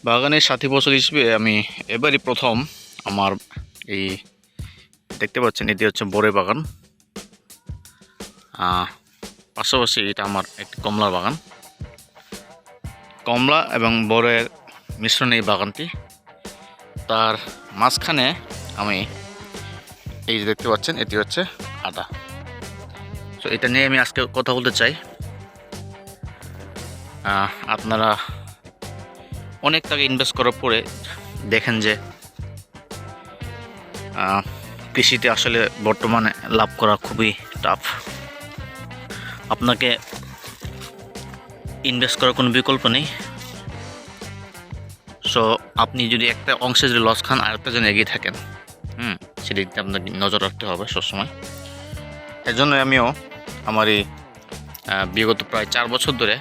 বাগানের সাথী ফসল হিসেবে আমি এবারই প্রথম আমার এই দেখতে পাচ্ছেন এটি হচ্ছে বড়ই বাগান। পাশাপাশি এটা আমার একটি কমলার বাগান। কমলা এবং বড়ের মিশ্রণে এই বাগানটি, তার মাঝখানে আমি এই যে দেখতে পাচ্ছেন এটি হচ্ছে আদা। তো এটা নিয়ে আমি আজকে কথা বলতে চাই। আপনারা অনেক টাকা ইনভেস্ট করার পরে দেখেন যে কৃষিতে আসলে বর্তমানে লাভ করা খুবই টাফ। আপনাকে ইনভেস্ট করার কোনো বিকল্প নেই। সো আপনি যদি একটা অংশে যদি লস খান, আরেকটা যেন এগিয়ে থাকেন, সেদিকে আপনাকে নজর রাখতে হবে সবসময়। এর জন্য আমিও আমার এই বিগত প্রায় 4 বছর ধরে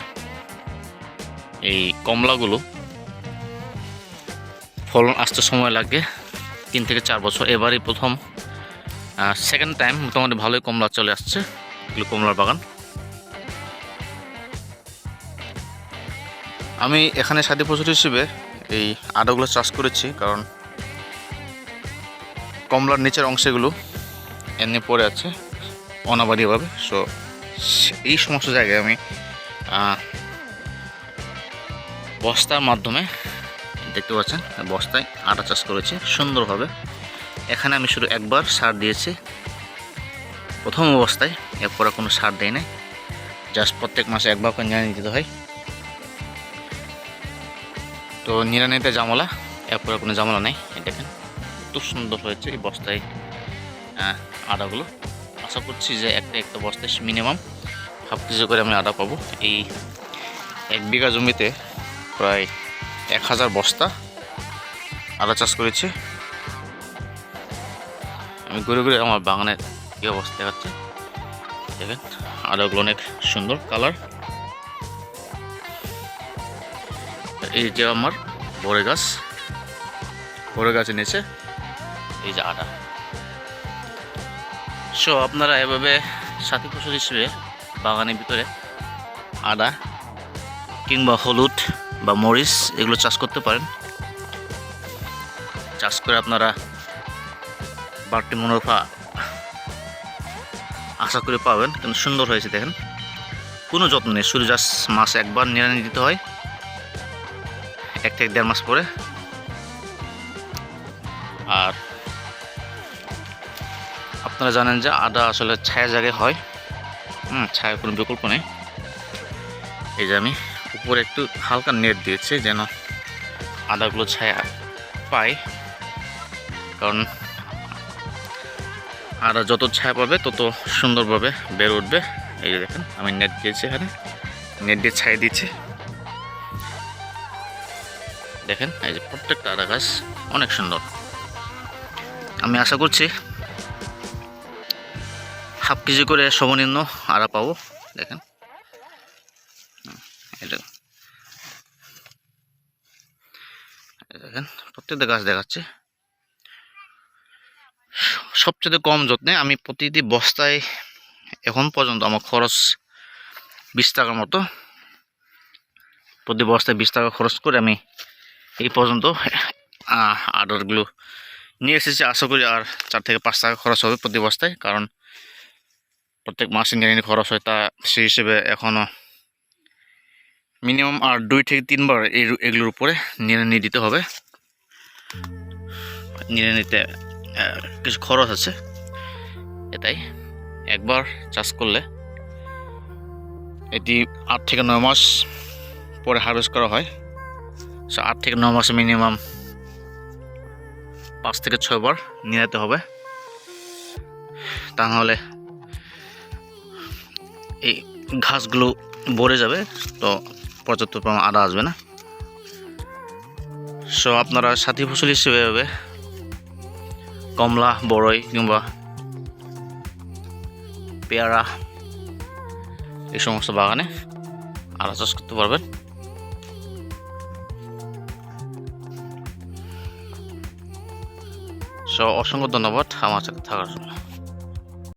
এই কমলাগুলো ফলন আসতে সময় লাগে 3 থেকে 4 বছর। এবারই প্রথম সেকেন্ড টাইম মোটামুটি ভালোই কমলা চলে আসছে। এগুলো কমলার বাগান। আমি এখানে সাথী ফসল হিসেবে এই আদাগুলো চাষ করেছি, কারণ কমলার নিচের অংশগুলো এমনি পড়ে আছে অনাবাদীভাবে। সো এই সমস্ত জায়গায় আমি বস্তার মাধ্যমে দেখতে পাচ্ছেন বস্তায় আদা চাষ করেছি সুন্দরভাবে। এখানে আমি শুধু একবার সার দিয়েছি প্রথম অবস্থায়, এরপরে কোনো সার দেয় নাই। জাস্ট প্রত্যেক মাসে একবার করে নিড়ানি দিতে হয়। তো নিড়ানিতে জামলা, এরপরে কোনো জামলা নেই। দেখেন কত সুন্দর হয়েছে এই বস্তায় আদাগুলো। আশা করছি যে একটা বস্তায় মিনিমাম হাফ কেজি করে আমি আদা পাবো। এই 1 বিঘা জমিতে প্রায় 1000 বস্তা আদা চাষ করেছি আমি। ঘুরে ঘুরে আমার বাগানের কী অবস্থা দেখাচ্ছে দেখেন। আদাগুলো অনেক সুন্দর কালার। এই যে আমার বড়ই গাছের নিচে এই যে আদা। সো আপনারা এভাবে সাথী ফসল হিসেবে বাগানের ভিতরে আদা কিংবা হলুদ বা মরিচ এগুলো চাষ করতে পারেন। চাষ করে আপনারা বাড়তি মুনাফা আশা করে পাবেন। কিন্তু সুন্দর হয়েছে দেখেন, কোনো যত্ন নেই, শুধু জাস্ট মাসে একবার নিড়ানি দিতে হয় 1 থেকে 1.5 মাস পরে। আর আপনারা জানেন যে আদা আসলে ছায়া জায়গায় হয়, ছায়ার কোনো বিকল্প নেই। এই যে আমি উপরে একটু হালকা নেট দিয়েছি যেন আদাগুলো ছায়া পায়, কারণ আদা যত ছায়া পাবে তত সুন্দরভাবে বেড়ে উঠবে। এই যে দেখেন আমি নেট দিয়েছি, এখানে নেট দিয়ে ছায়া দিচ্ছি। দেখেন এই যে প্রত্যেকটা আদা গাছ অনেক সুন্দর। আমি আশা করছি হাফ কেজি করে সর্বনিম্ন আদা পাবো। দেখেন এটা দেখেন প্রত্যেকটা গাছ দেখাচ্ছে। সবচেয়ে কম যত্নে আমি প্রতিটি বস্তায় এখন পর্যন্ত আমার খরচ 20 টাকার মতো। প্রতি বস্তায় 20 টাকা খরচ করে আমি এই পর্যন্ত আদারগুলো নিয়ে এসেছি। আশা করি আর 4 থেকে 5 টাকা খরচ হবে প্রতি বস্তায়, কারণ প্রত্যেক মাসে নিড়ানি খরচ হয়। তা সেই হিসেবে এখনও মিনিমাম আর 2 থেকে 3 বার এগুলোর উপরে নিড়ানি দিতে হবে। নিড়ানিতে কিছু খরচ আছে, এটাই। একবার চাষ করলে এটি 8 থেকে 9 মাস পরে হারভেস্ট করা হয়। সো 8 থেকে 9 মাসে মিনিমাম 5 থেকে 6 বার নিড়াতে হবে, তা নাহলে এই ঘাসগুলো ভরে যাবে, তো পর্যাপ্ত পরিমাণ আদা আসবে না। সো আপনারা সাথী ফসল হিসেবে এভাবে কমলা, বড়ই কিংবা পেয়ারা এই সমস্ত বাগানে আদা চাষ করতে পারবেন। সো অসংখ্য ধন্যবাদ আমার সাথে থাকার জন্য।